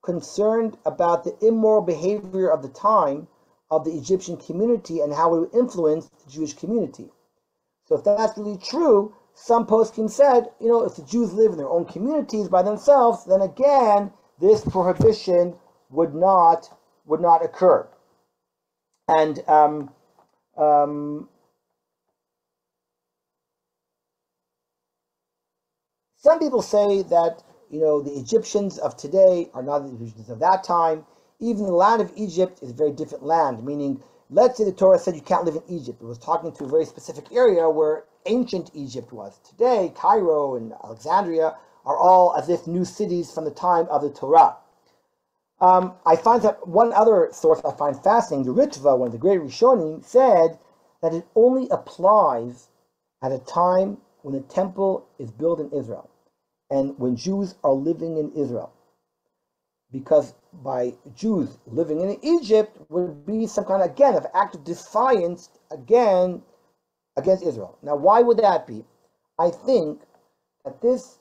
concerned about the immoral behavior of the time of the Egyptian community and how it would influence the Jewish community. So if that's really true, some poskim said, if the Jews live in their own communities by themselves, then again, this prohibition would not occur. And some people say that the Egyptians of today are not the Egyptians of that time. Even the land of Egypt is a very different land, meaning, let's say the Torah said you can't live in Egypt. It was talking to a very specific area where ancient Egypt was. Today, Cairo and Alexandria are all as if new cities from the time of the Torah. I find that one other source I find fascinating, the Ritva, one of the great Rishonim, said that it only applies at a time when the temple is built in Israel and when Jews are living in Israel. Because by Jews living in Egypt would be some kind, again, of act of defiance against Israel. Now, why would that be? I think that this,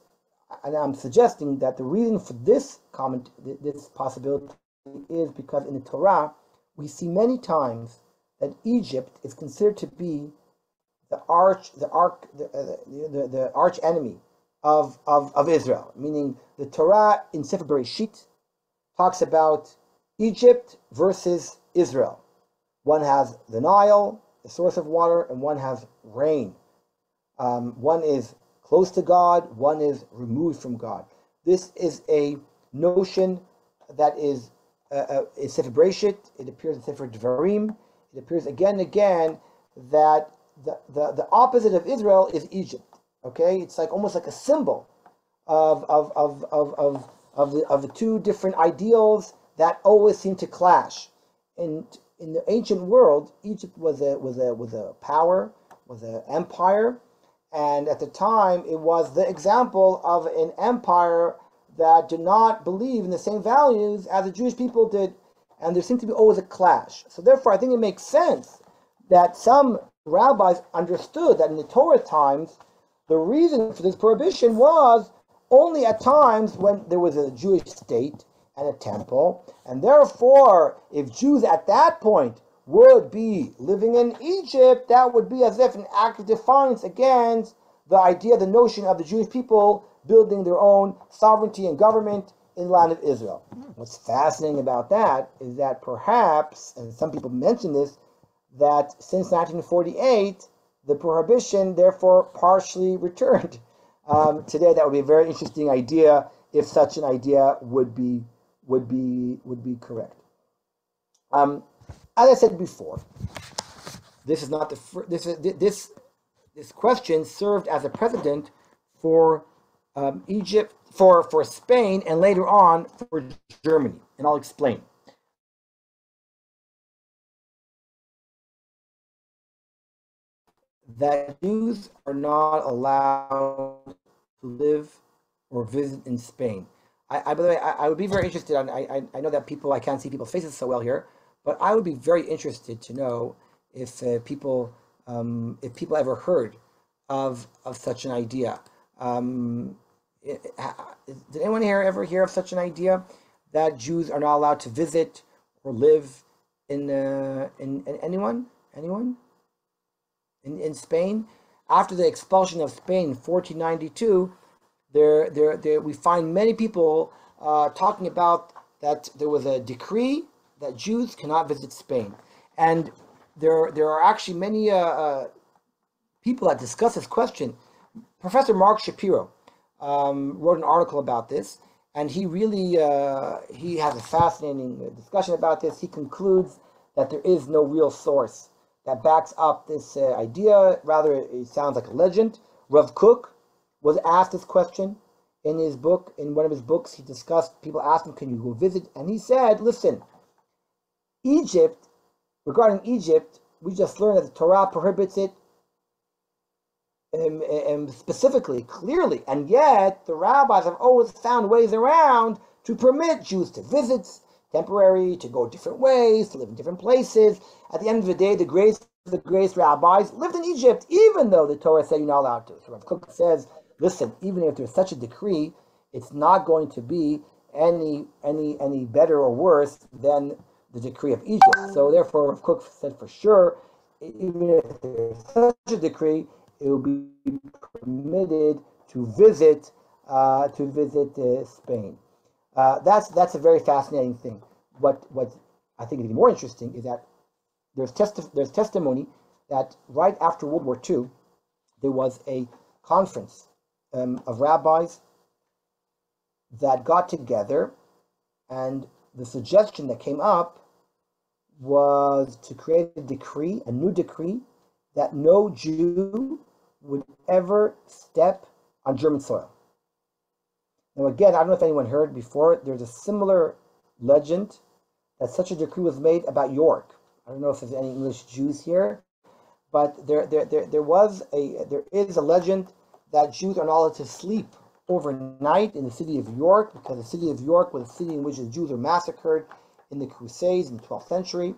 and I'm suggesting that the reason for this possibility is because in the Torah, we see many times that Egypt is considered to be the arch enemy of Israel. Meaning the Torah in Sefer Bereshit talks about Egypt versus Israel. One has the Nile, the source of water, and one has rain. One is close to God, one is removed from God. This is a notion that is in Sefer Bereshit, it appears in Sefer Devarim, it appears again and again that the opposite of Israel is Egypt. Okay, it's like almost like a symbol of the two different ideals that always seem to clash. In the ancient world, Egypt was a power, was an empire, and at the time it was the example of an empire that did not believe in the same values as the Jewish people did, and there seemed to be always a clash. So therefore, I think it makes sense that some rabbis understood that in the Torah times, the reason for this prohibition was only at times when there was a Jewish state and a temple, and therefore, if Jews at that point would be living in Egypt, that would be as if an act of defiance against the idea, the notion of the Jewish people building their own sovereignty and government in the land of Israel. What's fascinating about that is that perhaps, and some people mention this, that since 1948, the prohibition therefore partially returned. Today, that would be a very interesting idea if such an idea would be correct. As I said before, this is not this question served as a precedent for Egypt, for Spain, and later on for Germany, and I'll explain. That Jews are not allowed to live or visit in Spain. By the way, I would be very interested. I know that I can't see people's faces so well here, but I would be very interested to know if people ever heard of such an idea. Did anyone here ever hear of such an idea that Jews are not allowed to visit or live in anyone? In Spain? After the expulsion of Spain in 1492, we find many people talking about that there was a decree that Jews cannot visit Spain, and there are actually many people that discuss this question. Professor Mark Shapiro wrote an article about this, and he really he has a fascinating discussion about this. He concludes that there is no real source that backs up this idea. Rather, it sounds like a legend. Rav Kook was asked this question in his book. In one of his books, he discussed, people asked him, can you go visit? And he said, listen, regarding Egypt, we just learned that the Torah prohibits it specifically, clearly, and yet the rabbis have always found ways around to permit Jews to visit, temporary, to go different ways, to live in different places. At the end of the day, the greatest rabbis lived in Egypt, even though the Torah said you're not allowed to. So Rav Kook says, listen, even if there's such a decree, it's not going to be any better or worse than the decree of Egypt. So therefore, Rav Kook said for sure, even if there's such a decree, it will be permitted to visit Spain. That's a very fascinating thing. What I think is even more interesting is that there's testimony that right after World War II, there was a conference of rabbis that got together, and the suggestion that came up was to create a new decree, that no Jew would ever step on German soil. Now again, I don't know if anyone heard before, there's a similar legend that such a decree was made about York. I don't know if there's any English Jews here, but there is a legend that Jews are not allowed to sleep overnight in the city of York, because the city of York was a city in which the Jews were massacred in the Crusades in the 12th century.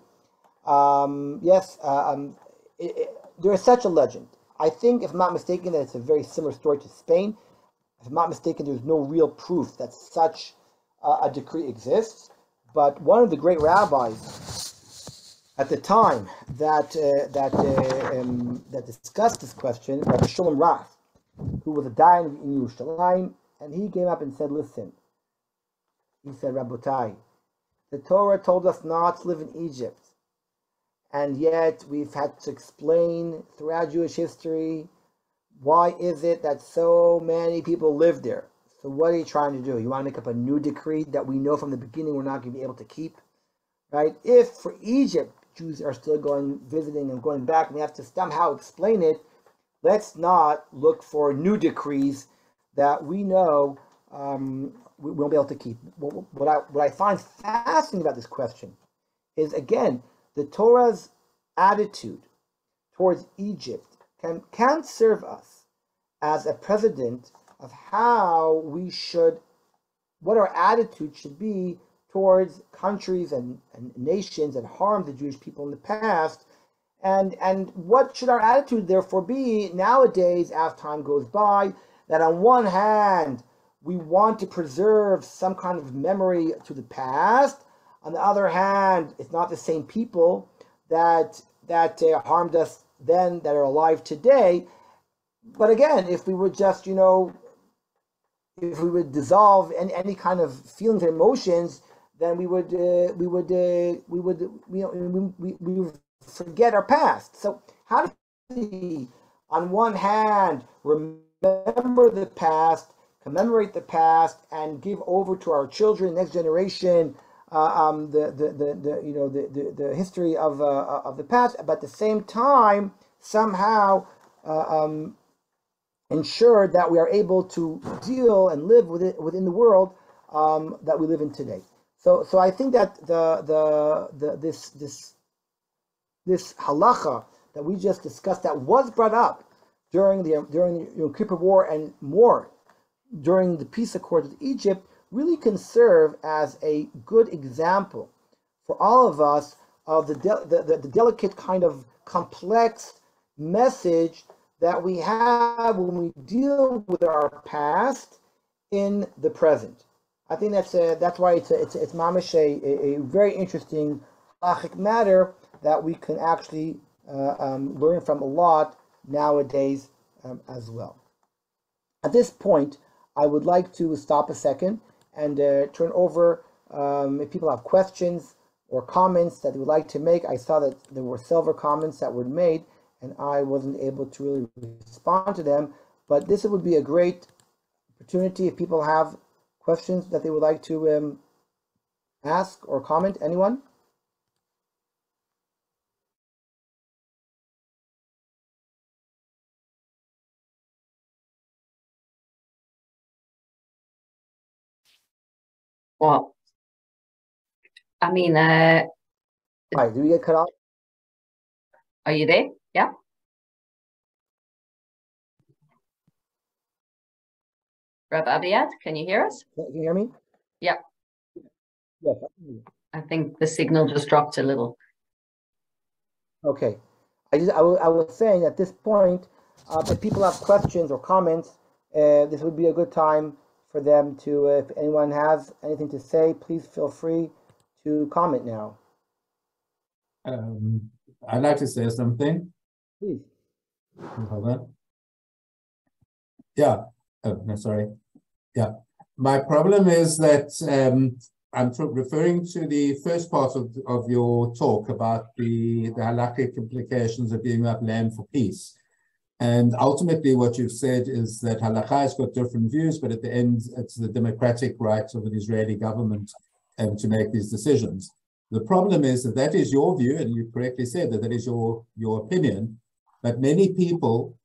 There is such a legend. I think, if I'm not mistaken, that it's a very similar story to Spain. If I'm not mistaken, there's no real proof that such a decree exists. But one of the great rabbis at the time that discussed this question, Rabbi Shalom Rath, who was a dayan in Yerushalayim, and he came up and said, listen, he said, Rabotai, the Torah told us not to live in Egypt. And yet we've had to explain throughout Jewish history, why is it that so many people live there? So what are you trying to do? You want to make up a new decree that we know from the beginning we're not going to be able to keep, right? If for Egypt, Jews are still going, visiting and going back, and we have to somehow explain it, let's not look for new decrees that we know we won't be able to keep. What I find fascinating about this question is, again, the Torah's attitude towards Egypt can serve us as a precedent of how we should, what our attitude should be towards countries and nations that harmed the Jewish people in the past, and what should our attitude therefore be nowadays as time goes by, that on one hand we want to preserve some kind of memory to the past, on the other hand it's not the same people that harmed us then that are alive today. But again, if we would just, if we would dissolve any kind of feelings or emotions, then we would forget our past. So how do we, on one hand, remember the past, commemorate the past, and give over to our children, next generation, the history of the past, but at the same time somehow ensure that we are able to deal and live with it within the world that we live in today. So I think that this halacha that we just discussed, that was brought up during the Yom Kippur War and more during the peace accords with Egypt, really can serve as a good example for all of us of the delicate kind of complex message that we have when we deal with our past in the present. I think that's why it's mamish a very interesting halachic matter that we can actually learn from a lot nowadays as well. At this point, I would like to stop a second and turn over if people have questions or comments that they would like to make. I saw that there were several comments that were made, and I wasn't able to really respond to them. But this would be a great opportunity if people have questions that they would like to ask or comment. Anyone? Well, I mean, Hi, do we get cut off? are you there? Yeah. Rav Abiad, can you hear us? Can you hear me? Yeah. Yes. I think the signal just dropped a little. Okay. I was saying at this point, if people have questions or comments, this would be a good time for them to, if anyone has anything to say, please feel free to comment now. I'd like to say something. Please. Hold on. Yeah. Oh, no, sorry. Yeah. My problem is that I'm referring to the first part of your talk about the halakhic implications of giving up land for peace. And ultimately what you've said is that halakha has got different views, but at the end, it's the democratic right of an Israeli government to make these decisions. The problem is that that is your view, and you correctly said that that is your opinion, but many people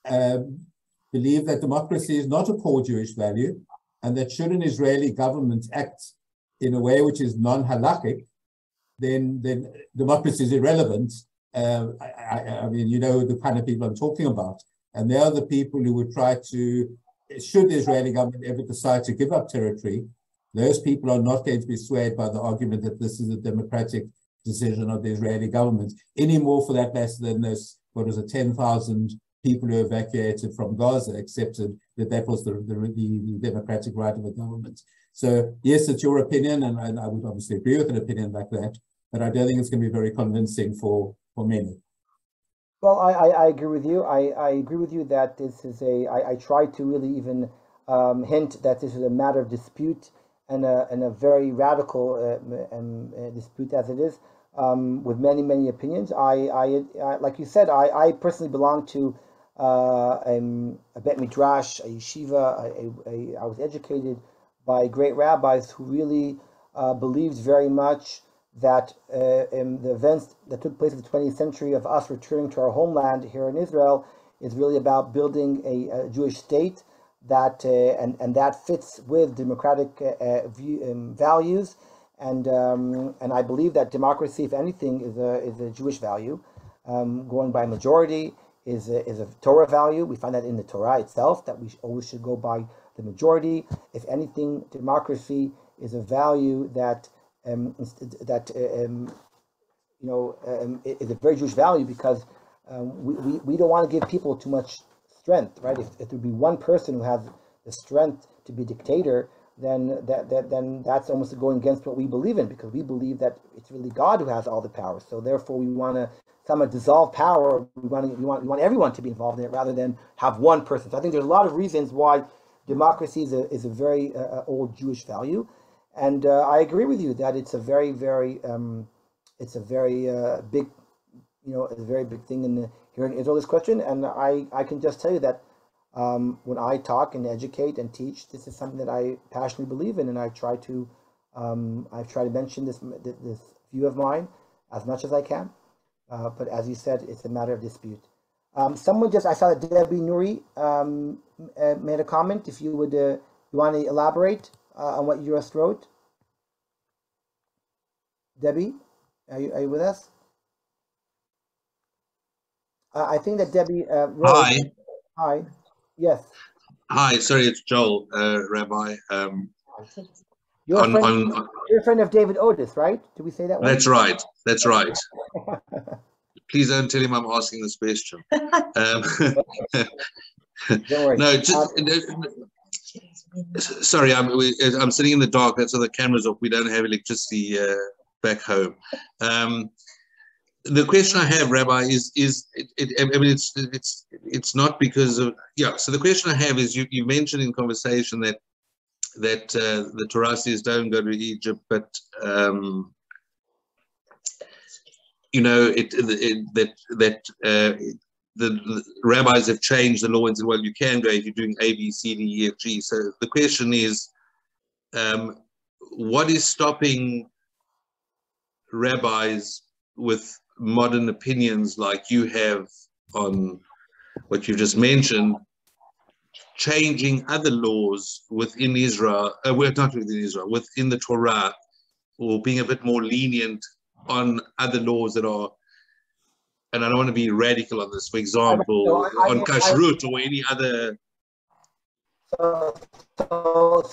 believe that democracy is not a core Jewish value, and that should an Israeli government act in a way which is non-halakhic, then democracy is irrelevant. I mean, you know the kind of people I'm talking about, and they are the people who would try to, should the Israeli government ever decide to give up territory, those people are not going to be swayed by the argument that this is a democratic decision of the Israeli government, any more for that matter than those, 10,000 people who evacuated from Gaza accepted that was the democratic right of the government. So yes, it's your opinion, and I would obviously agree with an opinion like that, but I don't think it's going to be very convincing for many. Well, I agree with you. I agree with you that this is I try to really even hint that this is a matter of dispute and a very radical dispute as it is, with many opinions. I like you said, I personally belong to a bet midrash, a yeshiva. I was educated by great rabbis who really believed very much that in the events that took place in the 20th century of us returning to our homeland here in Israel is really about building a Jewish state that and that fits with democratic values, and I believe that democracy, if anything, is a Jewish value. Going by majority is a Torah value. We find that in the Torah itself, that we always should go by the majority. If anything, democracy is a value that is a very Jewish value, because we don't want to give people too much strength, right? If there be one person who has the strength to be a dictator, then that's almost going against what we believe in, because we believe that it's really God who has all the power. So therefore, we want to somehow dissolve power. We want everyone to be involved in it rather than have one person. So I think there's a lot of reasons why democracy is a very old Jewish value, and I agree with you that it's a very big, it's a very big thing here in Israel, this question. And I can just tell you that when I talk and educate and teach, this is something that I passionately believe in, and I try to mention this view of mine as much as I can. But as you said, it's a matter of dispute. I saw that Debbie Nuri made a comment. If you would, you want to elaborate on what you just wrote? Debbie, are you with us? I think that Debbie wrote. Hi. Hi. Yes. Hi. Sorry, it's Joel, Rabbi. You're a friend of David Otis, right? Did we say that one? That's right. That's right. Please don't tell him I'm asking this question. Don't worry. No, sorry, I'm sitting in the dark. That's why the camera's off. We don't have electricity back home. The question I have, Rabbi, it's not because of, yeah. So the question I have is, you mentioned in conversation that the Torah says don't go to Egypt, but the rabbis have changed the law and said, well, you can go if you're doing A, B, C, D, E, F, G. So the question is, what is stopping rabbis with modern opinions like you have on what you just mentioned, changing other laws within Israel, not within Israel, within the Torah, or being a bit more lenient on other laws that are, and I don't want to be radical on this, for example, on kashrut or any other. So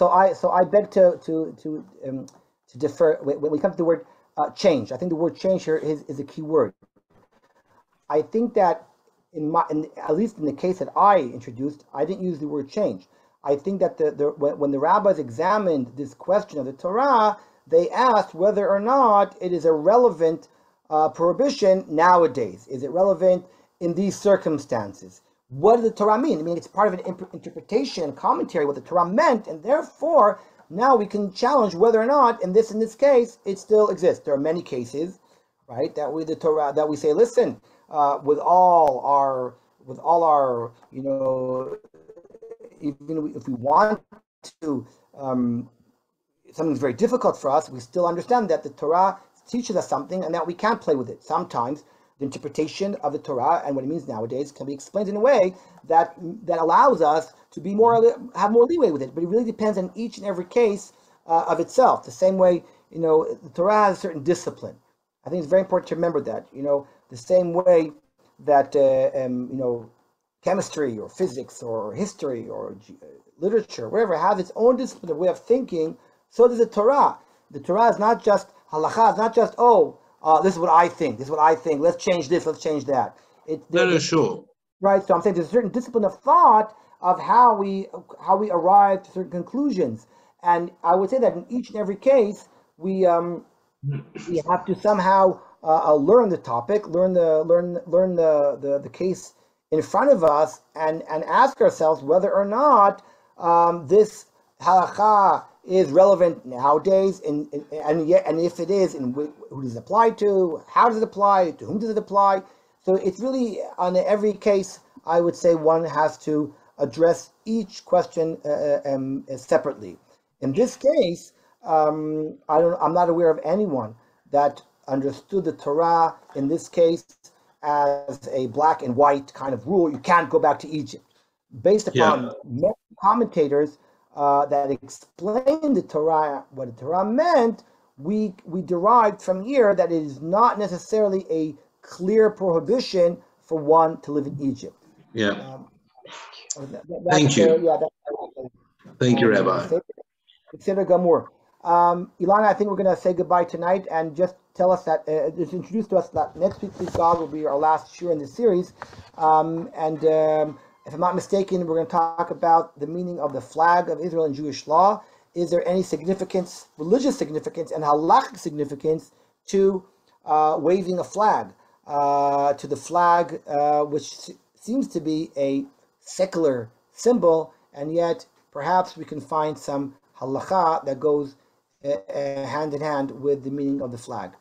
I beg to defer when we come to the word change. I think the word change here is a key word. I think that at least in the case that I introduced, I didn't use the word change. I think that when the rabbis examined this question of the Torah, they asked whether or not it is a relevant prohibition nowadays. Is it relevant in these circumstances? What does the Torah mean? I mean, it's part of an interpretation, commentary, what the Torah meant, and therefore now we can challenge whether or not, in this case, it still exists. There are many cases, right, that we say, listen, with all our, even if we want to, something's very difficult for us, we still understand that the Torah teaches us something and that we can't play with it. Sometimes the interpretation of the Torah and what it means nowadays can be explained in a way that allows us to be have more leeway with it. But it really depends on each and every case of itself. The same way, the Torah has a certain discipline. I think it's very important to remember that. The same way that chemistry or physics or history or literature, whatever, has its own discipline, a way of thinking. So does the Torah. The Torah is not just halacha. It's not just this is what I think. This is what I think. Let's change this. Let's change that. Sure. Right. So I'm saying there's a certain discipline of thought of how we arrive to certain conclusions, and I would say that in each and every case we have to somehow learn the topic, learn the case in front of us, and ask ourselves whether or not this halacha is relevant nowadays, and if it is, who does it apply to? How does it apply? To whom does it apply? So it's really on every case I would say one has to address each question separately. In this case, I'm not aware of anyone that understood the Torah in this case as a black and white kind of rule. You can't go back to Egypt. Based upon many commentators that explain the Torah, what the Torah meant, we derived from here that it is not necessarily a clear prohibition for one to live in Egypt. Yeah. Thank you. Thank you, Rabbi. Consider Gamur. Ilana, I think we're going to say goodbye tonight and just tell us that, just introduce to us that next week, please God, will be our last shir in this series. If I'm not mistaken, we're going to talk about the meaning of the flag of Israel in Jewish law. Is there any significance, religious significance, and halachic significance to waving a flag? To the flag, which seems to be a secular symbol, and yet perhaps we can find some halacha that goes hand in hand with the meaning of the flag.